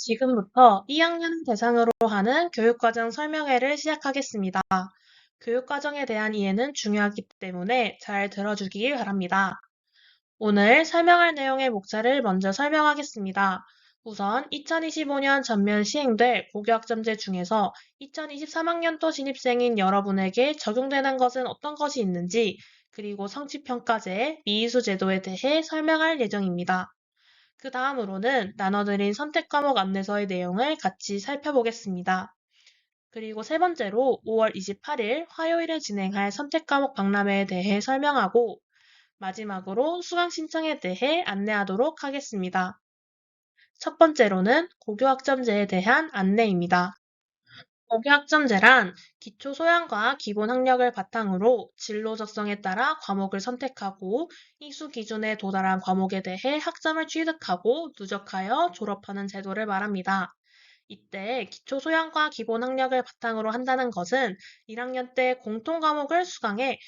지금부터 2학년 대상으로 하는 교육과정 설명회를 시작하겠습니다. 교육과정에 대한 이해는 중요하기 때문에 잘 들어주기 바랍니다. 오늘 설명할 내용의 목차를 먼저 설명하겠습니다. 우선 2025년 전면 시행될 고교학점제 중에서 2023학년도 신입생인 여러분에게 적용되는 것은 어떤 것이 있는지, 그리고 성취평가제, 미이수 제도에 대해 설명할 예정입니다. 그 다음으로는 나눠드린 선택 과목 안내서의 내용을 같이 살펴보겠습니다. 그리고 세 번째로 5월 28일 화요일에 진행할 선택 과목 박람회에 대해 설명하고 마지막으로 수강 신청에 대해 안내하도록 하겠습니다. 첫 번째로는 고교학점제에 대한 안내입니다. 고교학점제란 기초 소양과 기본 학력을 바탕으로 진로 적성에 따라 과목을 선택하고 이수 기준에 도달한 과목에 대해 학점을 취득하고 누적하여 졸업하는 제도를 말합니다. 이때 기초 소양과 기본 학력을 바탕으로 한다는 것은 1학년 때 공통 과목을 수강해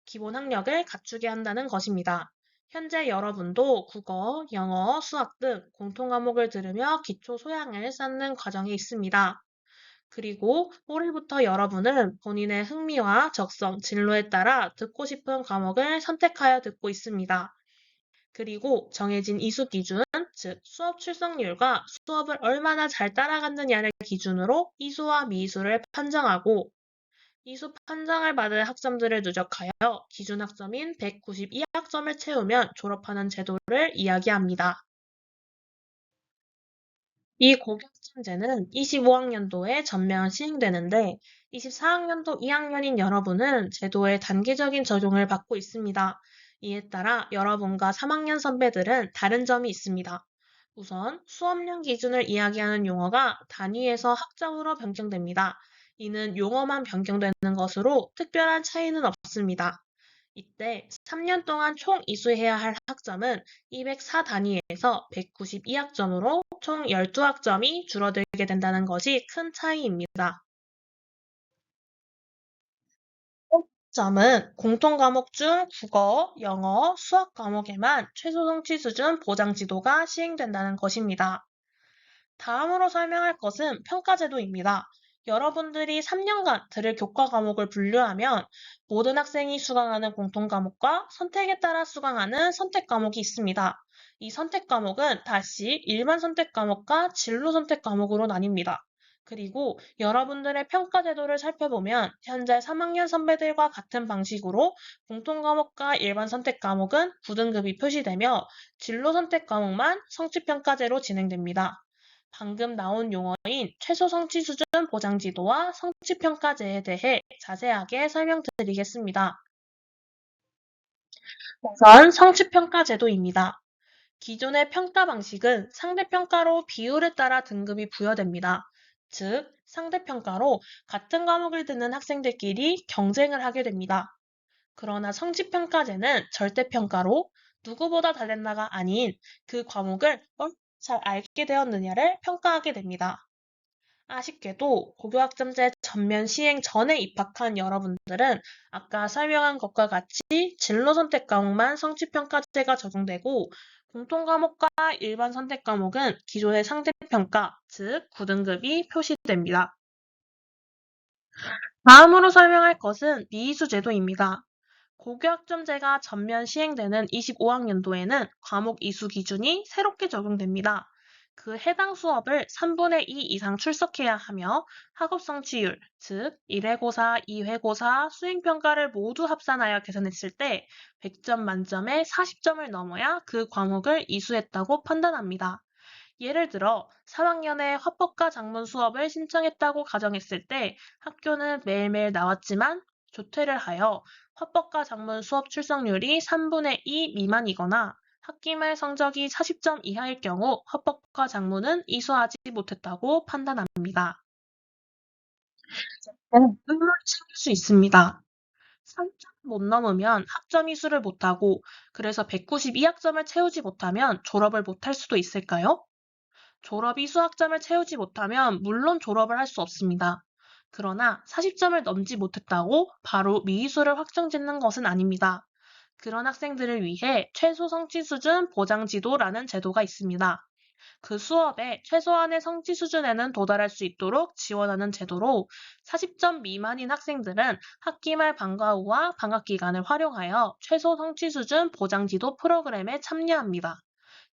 기본 학력을 갖추게 한다는 것입니다. 현재 여러분도 국어, 영어, 수학 등 공통 과목을 들으며 기초 소양을 쌓는 과정에 있습니다. 그리고 올해부터 여러분은 본인의 흥미와 적성, 진로에 따라 듣고 싶은 과목을 선택하여 듣고 있습니다. 그리고 정해진 이수 기준, 즉 수업 출석률과 수업을 얼마나 잘 따라갔느냐를 기준으로 이수와 미이수를 판정하고 이수 판정을 받은 학점들을 누적하여 기준 학점인 192학점을 채우면 졸업하는 제도를 이야기합니다. 이 고교학점제는 25학년도에 전면 시행되는데 24학년도 2학년인 여러분은 제도의 단계적인 적용을 받고 있습니다. 이에 따라 여러분과 3학년 선배들은 다른 점이 있습니다. 우선 수업량 기준을 이야기하는 용어가 단위에서 학점으로 변경됩니다. 이는 용어만 변경되는 것으로 특별한 차이는 없습니다. 이때 3년 동안 총 이수해야 할 학점은 204 단위에서 192학점으로 총 12학점이 줄어들게 된다는 것이 큰 차이입니다. 점은 공통 과목 중 국어, 영어, 수학 과목에만 최소 성취 수준 보장 지도가 시행된다는 것입니다. 다음으로 설명할 것은 평가제도입니다. 여러분들이 3년간 들을 교과 과목을 분류하면 모든 학생이 수강하는 공통 과목과 선택에 따라 수강하는 선택 과목이 있습니다. 이 선택 과목은 다시 일반 선택 과목과 진로 선택 과목으로 나뉩니다. 그리고 여러분들의 평가 제도를 살펴보면 현재 3학년 선배들과 같은 방식으로 공통 과목과 일반 선택 과목은 9등급이 표시되며 진로 선택 과목만 성취평가제로 진행됩니다. 방금 나온 용어인 최소 성취 수준 보장 지도와 성취 평가제에 대해 자세하게 설명드리겠습니다. 우선 성취 평가 제도입니다. 기존의 평가 방식은 상대평가로 비율에 따라 등급이 부여됩니다. 즉, 상대평가로 같은 과목을 듣는 학생들끼리 경쟁을 하게 됩니다. 그러나 성취평가제는 절대평가로 누구보다 잘했나가 아닌 그 과목을 잘 알게 되었느냐를 평가하게 됩니다. 아쉽게도 고교학점제 전면 시행 전에 입학한 여러분들은 아까 설명한 것과 같이 진로 선택 과목만 성취평가제가 적용되고 공통 과목과 일반 선택 과목은 기존의 상대평가, 즉 9등급이 표시됩니다. 다음으로 설명할 것은 미이수 제도입니다. 고교학점제가 전면 시행되는 25학년도에는 과목 이수 기준이 새롭게 적용됩니다. 그 해당 수업을 3분의 2 이상 출석해야 하며 학업 성취율, 즉 1회고사, 2회고사, 수행평가를 모두 합산하여 계산했을 때 100점 만점에 40점을 넘어야 그 과목을 이수했다고 판단합니다. 예를 들어 3학년에 화법과 작문 수업을 신청했다고 가정했을 때 학교는 매일매일 나왔지만 조퇴를 하여 화법과 작문 수업 출석률이 3분의 2 미만이거나 학기말 성적이 40점 이하일 경우 화법과 작문은 이수하지 못했다고 판단합니다. 의문이 생길 수 있습니다. 3점 못 넘으면 학점 이수를 못하고 그래서 192학점을 채우지 못하면 졸업을 못할 수도 있을까요? 졸업 이수 학점을 채우지 못하면 물론 졸업을 할 수 없습니다. 그러나 40점을 넘지 못했다고 바로 미이수를 확정짓는 것은 아닙니다. 그런 학생들을 위해 최소 성취 수준 보장 지도라는 제도가 있습니다. 그 수업의 최소한의 성취 수준에는 도달할 수 있도록 지원하는 제도로 40점 미만인 학생들은 학기 말 방과 후와 방학 기간을 활용하여 최소 성취 수준 보장 지도 프로그램에 참여합니다.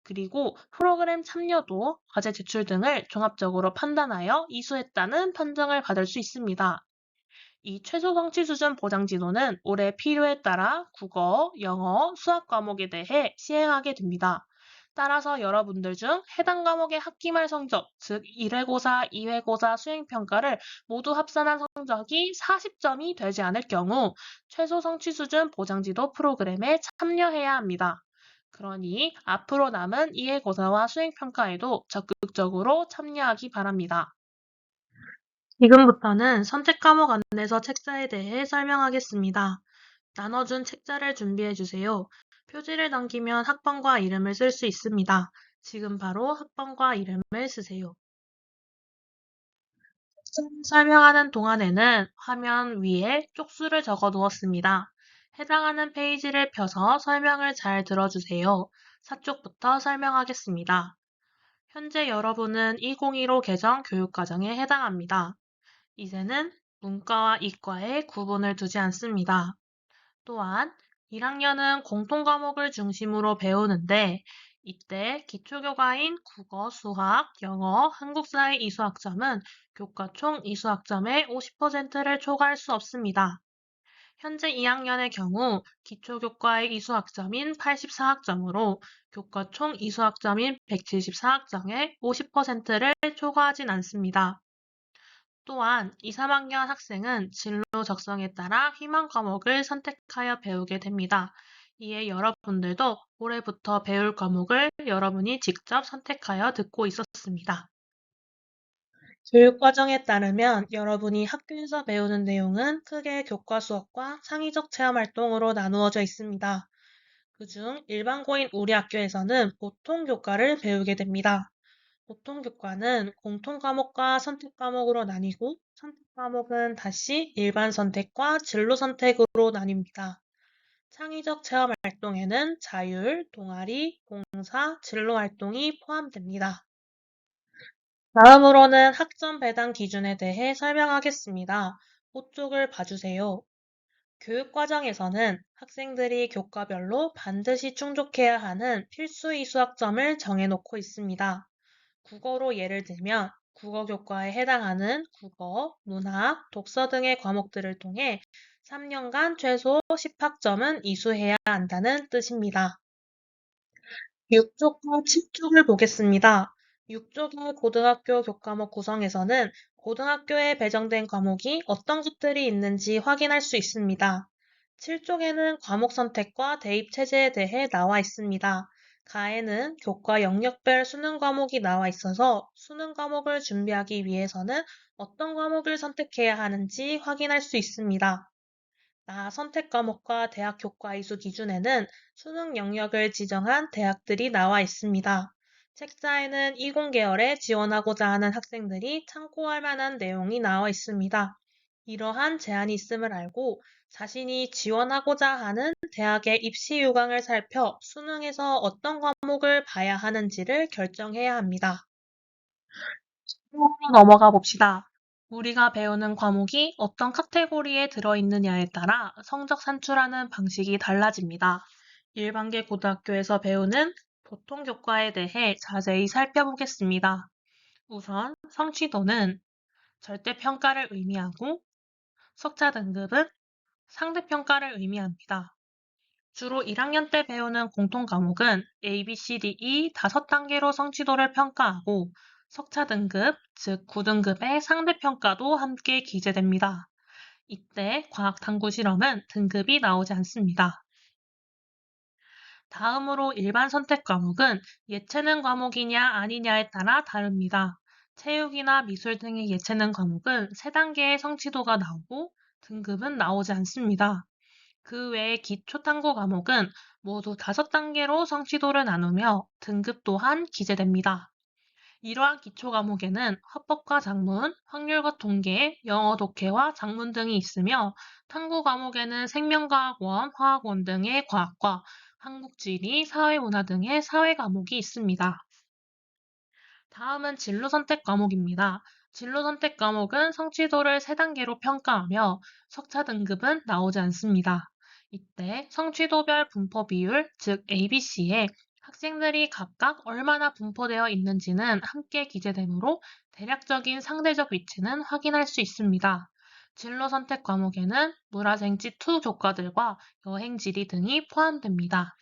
그리고 프로그램 참여도, 과제 제출 등을 종합적으로 판단하여 이수했다는 판정을 받을 수 있습니다. 이 최소 성취 수준 보장 지도는 올해 필요에 따라 국어, 영어, 수학 과목에 대해 시행하게 됩니다. 따라서 여러분들 중 해당 과목의 학기말 성적, 즉 1회고사, 2회고사 수행평가를 모두 합산한 성적이 40점이 되지 않을 경우 최소 성취 수준 보장지도 프로그램에 참여해야 합니다. 그러니 앞으로 남은 2회고사와 수행평가에도 적극적으로 참여하기 바랍니다. 지금부터는 선택 과목 안내서 책자에 대해 설명하겠습니다. 나눠준 책자를 준비해 주세요. 표지를 넘기면 학번과 이름을 쓸 수 있습니다. 지금 바로 학번과 이름을 쓰세요. 설명하는 동안에는 화면 위에 쪽수를 적어 두었습니다. 해당하는 페이지를 펴서 설명을 잘 들어주세요. 4쪽부터 설명하겠습니다. 현재 여러분은 2015 개정 교육과정에 해당합니다. 이제는 문과와 이과에 구분을 두지 않습니다. 또한 1학년은 공통과목을 중심으로 배우는데 이때 기초교과인 국어, 수학, 영어, 한국사의 이수학점은 교과 총 이수학점의 50%를 초과할 수 없습니다. 현재 2학년의 경우 기초교과의 이수학점인 84학점으로 교과 총 이수학점인 174학점의 50%를 초과하진 않습니다. 또한 2, 3학년 학생은 진로 적성에 따라 희망 과목을 선택하여 배우게 됩니다. 이에 여러분들도 올해부터 배울 과목을 여러분이 직접 선택하여 듣고 있었습니다. 교육과정에 따르면 여러분이 학교에서 배우는 내용은 크게 교과 수업과 창의적 체험 활동으로 나누어져 있습니다. 그중 일반고인 우리 학교에서는 보통 교과를 배우게 됩니다. 보통 교과는 공통 과목과 선택 과목으로 나뉘고 선택 과목은 다시 일반 선택과 진로 선택으로 나뉩니다. 창의적 체험 활동에는 자율, 동아리, 봉사, 진로 활동이 포함됩니다. 다음으로는 학점 배당 기준에 대해 설명하겠습니다. 5쪽을 봐주세요. 교육과정에서는 학생들이 교과별로 반드시 충족해야 하는 필수 이수학점을 정해놓고 있습니다. 국어로 예를 들면 국어 교과에 해당하는 국어, 문학, 독서 등의 과목들을 통해 3년간 최소 10학점은 이수해야 한다는 뜻입니다. 6쪽과 7쪽을 보겠습니다. 6쪽의 고등학교 교과목 구성에서는 고등학교에 배정된 과목이 어떤 것들이 있는지 확인할 수 있습니다. 7쪽에는 과목 선택과 대입 체제에 대해 나와 있습니다. 가에는 교과 영역별 수능 과목이 나와 있어서 수능 과목을 준비하기 위해서는 어떤 과목을 선택해야 하는지 확인할 수 있습니다. 나 선택 과목과 대학 교과 이수 기준에는 수능 영역을 지정한 대학들이 나와 있습니다. 책자에는 20계열에 지원하고자 하는 학생들이 참고할 만한 내용이 나와 있습니다. 이러한 제한이 있음을 알고 자신이 지원하고자 하는 대학의 입시 요강을 살펴 수능에서 어떤 과목을 봐야 하는지를 결정해야 합니다. 수능으로 넘어가 봅시다. 우리가 배우는 과목이 어떤 카테고리에 들어있느냐에 따라 성적 산출하는 방식이 달라집니다. 일반계 고등학교에서 배우는 보통 교과에 대해 자세히 살펴보겠습니다. 우선 성취도는 절대평가를 의미하고 석차 등급은 상대평가를 의미합니다. 주로 1학년 때 배우는 공통 과목은 A, B, C, D, E 5단계로 성취도를 평가하고 석차 등급, 즉 9등급의 상대평가도 함께 기재됩니다. 이때 과학 탐구 실험은 등급이 나오지 않습니다. 다음으로 일반 선택 과목은 예체능 과목이냐 아니냐에 따라 다릅니다. 체육이나 미술 등의 예체능 과목은 3단계의 성취도가 나오고 등급은 나오지 않습니다. 그 외의 기초탐구 과목은 모두 5단계로 성취도를 나누며 등급 또한 기재됩니다. 이러한 기초 과목에는 화법과 작문, 확률과 통계, 영어 독해와 작문 등이 있으며 탐구 과목에는 생명과학원, 화학원 등의 과학과 한국지리, 사회문화 등의 사회 과목이 있습니다. 다음은 진로 선택 과목입니다. 진로 선택 과목은 성취도를 3단계로 평가하며 석차 등급은 나오지 않습니다. 이때 성취도별 분포 비율, 즉 ABC에 학생들이 각각 얼마나 분포되어 있는지는 함께 기재되므로 대략적인 상대적 위치는 확인할 수 있습니다. 진로 선택 과목에는 문화생지 2 교과들과 여행지리 등이 포함됩니다.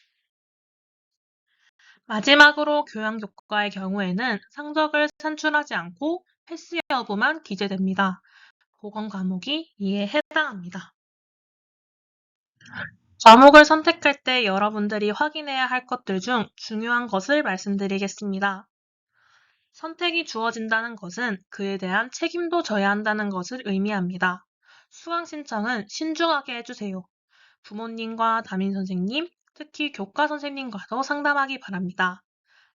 마지막으로 교양교과의 경우에는 성적을 산출하지 않고 패스 여부만 기재됩니다. 보건 과목이 이에 해당합니다. 과목을 선택할 때 여러분들이 확인해야 할 것들 중 중요한 것을 말씀드리겠습니다. 선택이 주어진다는 것은 그에 대한 책임도 져야 한다는 것을 의미합니다. 수강 신청은 신중하게 해주세요. 부모님과 담임 선생님, 특히 교과 선생님과도 상담하기 바랍니다.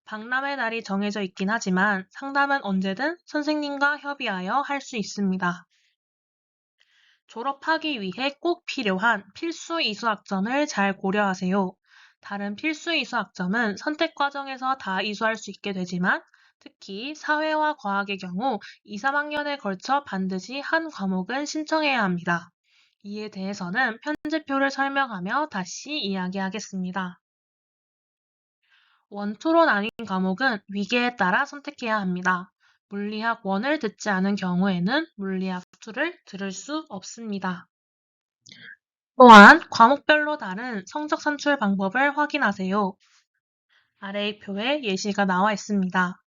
박람회 날이 정해져 있긴 하지만 상담은 언제든 선생님과 협의하여 할 수 있습니다. 졸업하기 위해 꼭 필요한 필수 이수학점을 잘 고려하세요. 다른 필수 이수학점은 선택 과정에서 다 이수할 수 있게 되지만 특히 사회와 과학의 경우 2, 3학년에 걸쳐 반드시 한 과목은 신청해야 합니다. 이에 대해서는 편제표를 설명하며 다시 이야기하겠습니다. 원투로 나뉜 과목은 위계에 따라 선택해야 합니다. 물리학 1을 듣지 않은 경우에는 물리학 2를 들을 수 없습니다. 또한 과목별로 다른 성적 산출 방법을 확인하세요. 아래의 표에 예시가 나와 있습니다.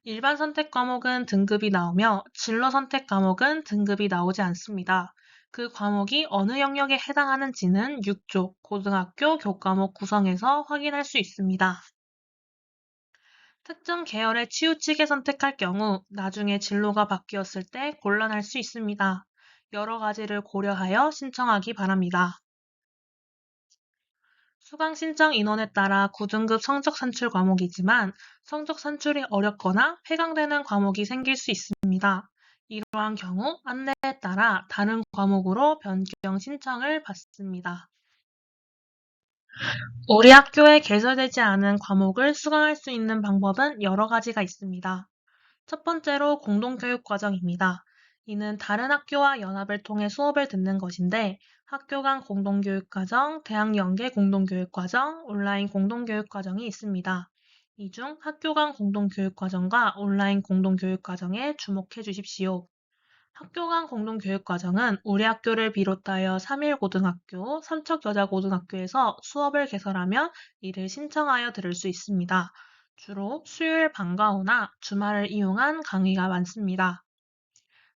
일반 선택 과목은 등급이 나오며 진로 선택 과목은 등급이 나오지 않습니다. 그 과목이 어느 영역에 해당하는지는 6조 고등학교 교과목 구성에서 확인할 수 있습니다. 특정 계열에 치우치게 선택할 경우 나중에 진로가 바뀌었을 때 곤란할 수 있습니다. 여러 가지를 고려하여 신청하기 바랍니다. 수강 신청 인원에 따라 9등급 성적 산출 과목이지만 성적 산출이 어렵거나 폐강되는 과목이 생길 수 있습니다. 이러한 경우 안내에 따라 다른 과목으로 변경 신청을 받습니다. 우리 학교에 개설되지 않은 과목을 수강할 수 있는 방법은 여러 가지가 있습니다. 첫 번째로 공동교육과정입니다. 이는 다른 학교와 연합을 통해 수업을 듣는 것인데 학교 간 공동교육과정, 대학 연계 공동교육과정, 온라인 공동교육과정이 있습니다. 이 중 학교 간 공동교육과정과 온라인 공동교육과정에 주목해 주십시오. 학교 간 공동교육과정은 우리 학교를 비롯하여 3일 고등학교, 삼척여자고등학교에서 수업을 개설하면 이를 신청하여 들을 수 있습니다. 주로 수요일 방과 후나 주말을 이용한 강의가 많습니다.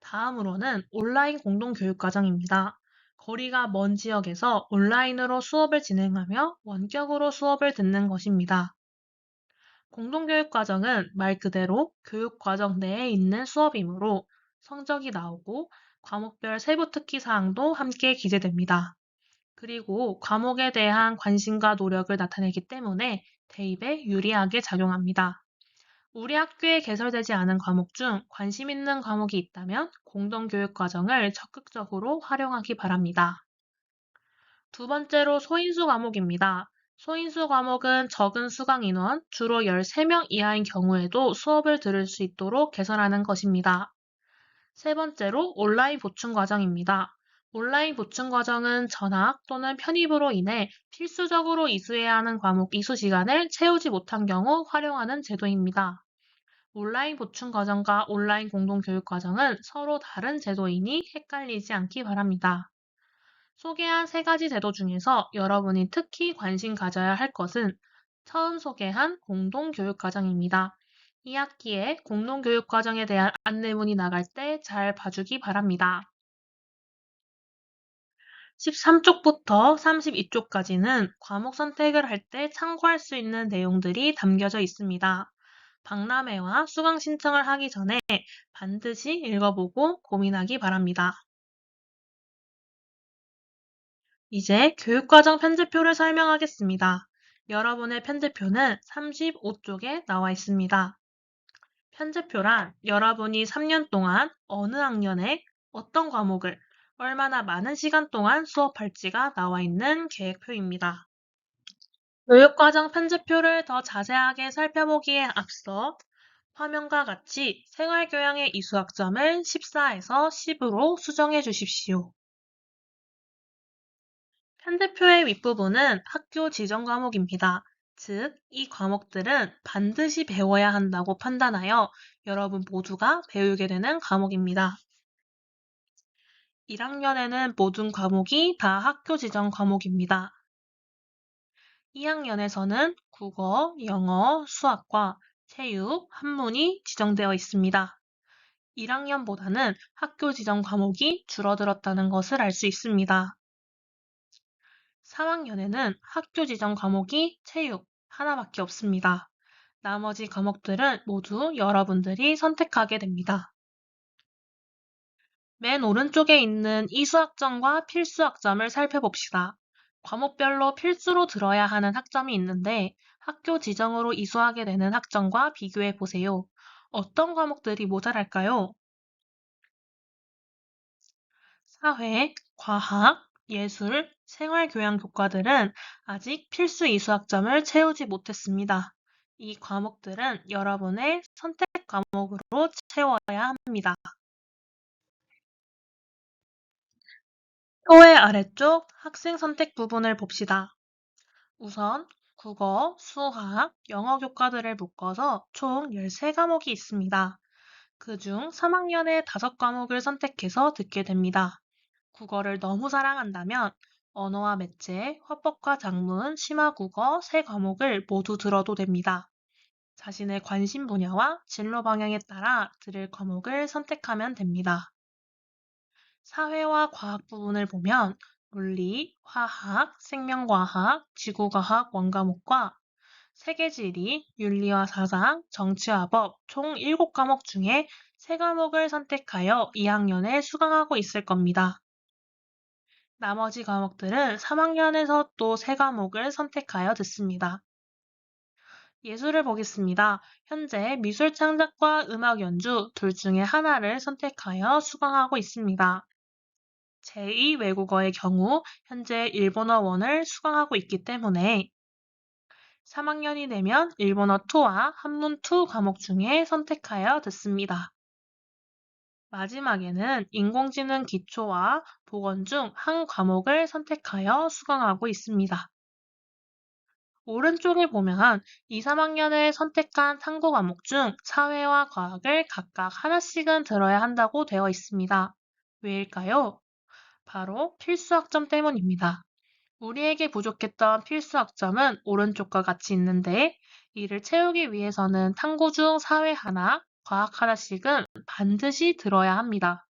다음으로는 온라인 공동교육과정입니다. 거리가 먼 지역에서 온라인으로 수업을 진행하며 원격으로 수업을 듣는 것입니다. 공동교육과정은 말 그대로 교육과정 내에 있는 수업이므로 성적이 나오고 과목별 세부 특기 사항도 함께 기재됩니다. 그리고 과목에 대한 관심과 노력을 나타내기 때문에 대입에 유리하게 작용합니다. 우리 학교에 개설되지 않은 과목 중 관심 있는 과목이 있다면 공동교육과정을 적극적으로 활용하기 바랍니다. 두 번째로 소인수 과목입니다. 소인수 과목은 적은 수강 인원, 주로 13명 이하인 경우에도 수업을 들을 수 있도록 개설하는 것입니다. 세 번째로 온라인 보충 과정입니다. 온라인 보충 과정은 전학 또는 편입으로 인해 필수적으로 이수해야 하는 과목 이수 시간을 채우지 못한 경우 활용하는 제도입니다. 온라인 보충 과정과 온라인 공동교육 과정은 서로 다른 제도이니 헷갈리지 않기 바랍니다. 소개한 세 가지 제도 중에서 여러분이 특히 관심 가져야 할 것은 처음 소개한 공동교육과정입니다. 이 학기에 공동교육과정에 대한 안내문이 나갈 때 잘 봐주기 바랍니다. 13쪽부터 32쪽까지는 과목 선택을 할 때 참고할 수 있는 내용들이 담겨져 있습니다. 박람회와 수강 신청을 하기 전에 반드시 읽어보고 고민하기 바랍니다. 이제 교육과정 편제표를 설명하겠습니다. 여러분의 편제표는 35쪽에 나와 있습니다. 편제표란 여러분이 3년 동안 어느 학년에 어떤 과목을 얼마나 많은 시간 동안 수업할지가 나와 있는 계획표입니다. 교육과정 편제표를 더 자세하게 살펴보기에 앞서 화면과 같이 생활교양의 이수학점을 14에서 10으로 수정해 주십시오. 편제표의 윗부분은 학교 지정 과목입니다. 즉, 이 과목들은 반드시 배워야 한다고 판단하여 여러분 모두가 배우게 되는 과목입니다. 1학년에는 모든 과목이 다 학교 지정 과목입니다. 2학년에서는 국어, 영어, 수학과 체육, 한문이 지정되어 있습니다. 1학년보다는 학교 지정 과목이 줄어들었다는 것을 알 수 있습니다. 3학년에는 학교 지정 과목이 체육 하나밖에 없습니다. 나머지 과목들은 모두 여러분들이 선택하게 됩니다. 맨 오른쪽에 있는 이수학점과 필수학점을 살펴봅시다. 과목별로 필수로 들어야 하는 학점이 있는데 학교 지정으로 이수하게 되는 학점과 비교해 보세요. 어떤 과목들이 모자랄까요? 사회, 과학, 예술, 생활교양 교과들은 아직 필수 이수학점을 채우지 못했습니다. 이 과목들은 여러분의 선택 과목으로 채워야 합니다. 표의 아래쪽 학생 선택 부분을 봅시다. 우선 국어, 수학, 영어 교과들을 묶어서 총 13과목이 있습니다. 그중 3학년에 5과목을 선택해서 듣게 됩니다. 국어를 너무 사랑한다면 언어와 매체, 화법과 작문, 심화국어 3과목을 모두 들어도 됩니다. 자신의 관심 분야와 진로 방향에 따라 들을 과목을 선택하면 됩니다. 사회와 과학 부분을 보면 물리, 화학, 생명과학, 지구과학 원과목과 세계지리, 윤리와 사상, 정치와 법 총 7과목 중에 3과목을 선택하여 2학년에 수강하고 있을 겁니다. 나머지 과목들은 3학년에서 또 3과목을 선택하여 듣습니다. 예술을 보겠습니다. 현재 미술 창작과 음악 연주 둘 중에 하나를 선택하여 수강하고 있습니다. 제2 외국어의 경우 현재 일본어원을 수강하고 있기 때문에 3학년이 되면 일본어 2와 한문 2 과목 중에 선택하여 듣습니다. 마지막에는 인공지능 기초와 보건 중 한 과목을 선택하여 수강하고 있습니다. 오른쪽에 보면 2, 3학년에 선택한 탐구 과목 중 사회와 과학을 각각 하나씩은 들어야 한다고 되어 있습니다. 왜일까요? 바로 필수 학점 때문입니다. 우리에게 부족했던 필수 학점은 오른쪽과 같이 있는데 이를 채우기 위해서는 탐구 중 사회 하나, 과학 하나씩은 반드시 들어야 합니다.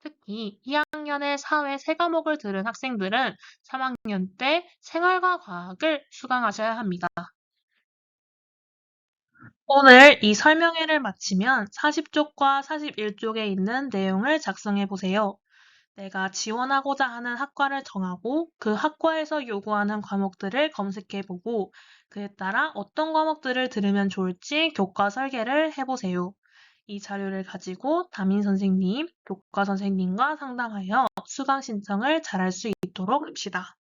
특히 2학년에 사회 3과목을 들은 학생들은 3학년 때 생활과 과학을 수강하셔야 합니다. 오늘 이 설명회를 마치면 40쪽과 41쪽에 있는 내용을 작성해 보세요. 내가 지원하고자 하는 학과를 정하고 그 학과에서 요구하는 과목들을 검색해 보고 그에 따라 어떤 과목들을 들으면 좋을지 교과 설계를 해보세요. 이 자료를 가지고 담임 선생님, 교과 선생님과 상담하여 수강 신청을 잘할 수 있도록 합시다.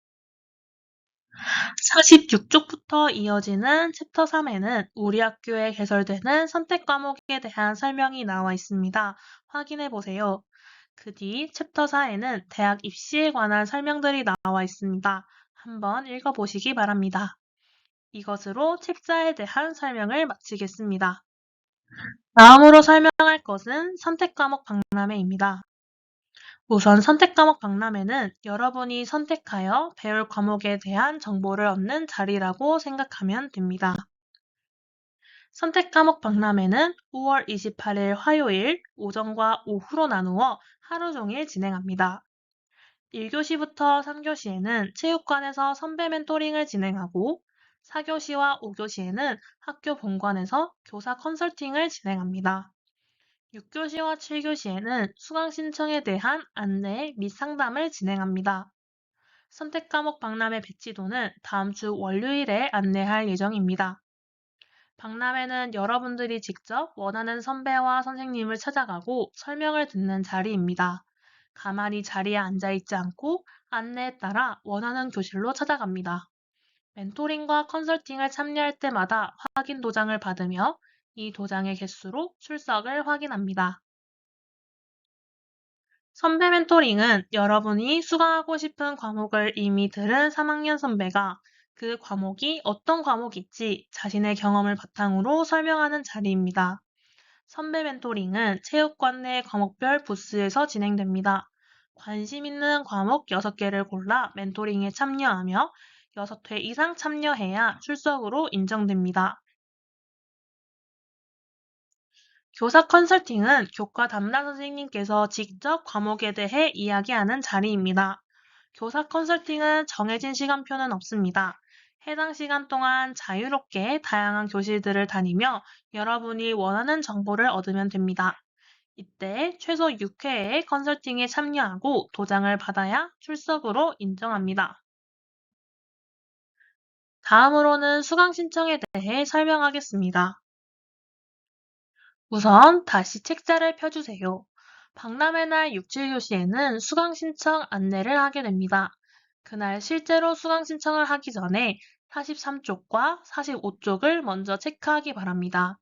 46쪽부터 이어지는 챕터 3에는 우리 학교에 개설되는 선택 과목에 대한 설명이 나와 있습니다. 확인해 보세요. 그 뒤 챕터 4에는 대학 입시에 관한 설명들이 나와 있습니다. 한번 읽어보시기 바랍니다. 이것으로 책자에 대한 설명을 마치겠습니다. 다음으로 설명할 것은 선택 과목 박람회입니다. 우선 선택 과목 박람회는 여러분이 선택하여 배울 과목에 대한 정보를 얻는 자리라고 생각하면 됩니다. 선택 과목 박람회는 5월 28일 화요일 오전과 오후로 나누어 하루 종일 진행합니다. 1교시부터 3교시에는 체육관에서 선배 멘토링을 진행하고 4교시와 5교시에는 학교 본관에서 교사 컨설팅을 진행합니다. 6교시와 7교시에는 수강 신청에 대한 안내 및 상담을 진행합니다. 선택 과목 박람회 배치도는 다음 주 월요일에 안내할 예정입니다. 박람회는 여러분들이 직접 원하는 선배와 선생님을 찾아가고 설명을 듣는 자리입니다. 가만히 자리에 앉아있지 않고 안내에 따라 원하는 교실로 찾아갑니다. 멘토링과 컨설팅을 참여할 때마다 확인 도장을 받으며 이 도장의 개수로 출석을 확인합니다. 선배 멘토링은 여러분이 수강하고 싶은 과목을 이미 들은 3학년 선배가 그 과목이 어떤 과목일지 자신의 경험을 바탕으로 설명하는 자리입니다. 선배 멘토링은 체육관 내 과목별 부스에서 진행됩니다. 관심 있는 과목 6개를 골라 멘토링에 참여하며 6회 이상 참여해야 출석으로 인정됩니다. 교사 컨설팅은 교과 담당 선생님께서 직접 과목에 대해 이야기하는 자리입니다. 교사 컨설팅은 정해진 시간표는 없습니다. 해당 시간 동안 자유롭게 다양한 교실들을 다니며 여러분이 원하는 정보를 얻으면 됩니다. 이때 최소 6회의 컨설팅에 참여하고 도장을 받아야 출석으로 인정합니다. 다음으로는 수강 신청에 대해 설명하겠습니다. 우선 다시 책자를 펴주세요. 박람회 날 6, 7교시에는 수강 신청 안내를 하게 됩니다. 그날 실제로 수강 신청을 하기 전에 43쪽과 45쪽을 먼저 체크하기 바랍니다.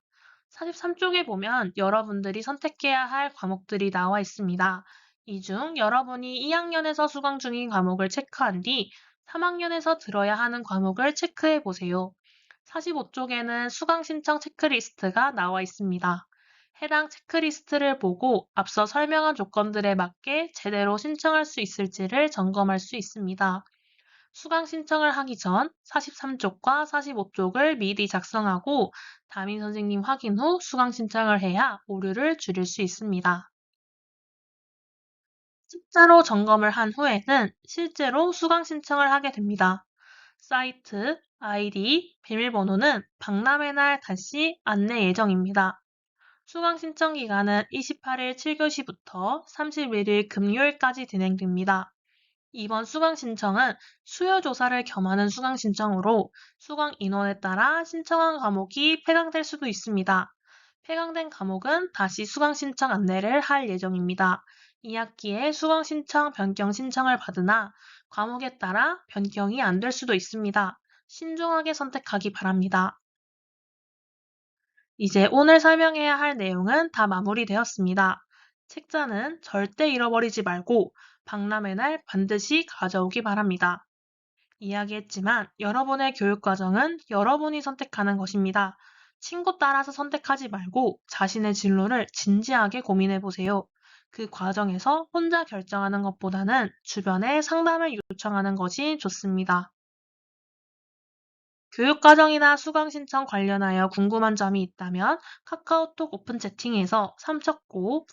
43쪽에 보면 여러분들이 선택해야 할 과목들이 나와 있습니다. 이 중 여러분이 2학년에서 수강 중인 과목을 체크한 뒤 3학년에서 들어야 하는 과목을 체크해 보세요. 45쪽에는 수강 신청 체크리스트가 나와 있습니다. 해당 체크리스트를 보고 앞서 설명한 조건들에 맞게 제대로 신청할 수 있을지를 점검할 수 있습니다. 수강 신청을 하기 전 43쪽과 45쪽을 미리 작성하고 담임 선생님 확인 후 수강 신청을 해야 오류를 줄일 수 있습니다. 숫자로 점검을 한 후에는 실제로 수강 신청을 하게 됩니다. 사이트, 아이디, 비밀번호는 박람회 날 다시 안내 예정입니다. 수강 신청 기간은 28일 7교시부터 31일 금요일까지 진행됩니다. 이번 수강 신청은 수요 조사를 겸하는 수강 신청으로 수강 인원에 따라 신청한 과목이 폐강될 수도 있습니다. 폐강된 과목은 다시 수강 신청 안내를 할 예정입니다. 2학기에 수강 신청 변경 신청을 받으나 과목에 따라 변경이 안 될 수도 있습니다. 신중하게 선택하기 바랍니다. 이제 오늘 설명해야 할 내용은 다 마무리되었습니다. 책자는 절대 잃어버리지 말고 박람회 날 반드시 가져오기 바랍니다. 이야기했지만 여러분의 교육과정은 여러분이 선택하는 것입니다. 친구 따라서 선택하지 말고 자신의 진로를 진지하게 고민해 보세요. 그 과정에서 혼자 결정하는 것보다는 주변에 상담을 요청하는 것이 좋습니다. 교육과정이나 수강 신청 관련하여 궁금한 점이 있다면 카카오톡 오픈 채팅에서 삼척고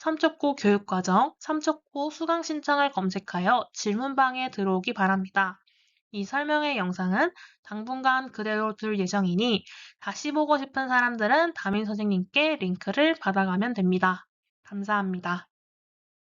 교육과정, 삼척고 수강 신청을 검색하여 질문방에 들어오기 바랍니다. 이 설명의 영상은 당분간 그대로 둘 예정이니 다시 보고 싶은 사람들은 담임 선생님께 링크를 받아가면 됩니다. 감사합니다.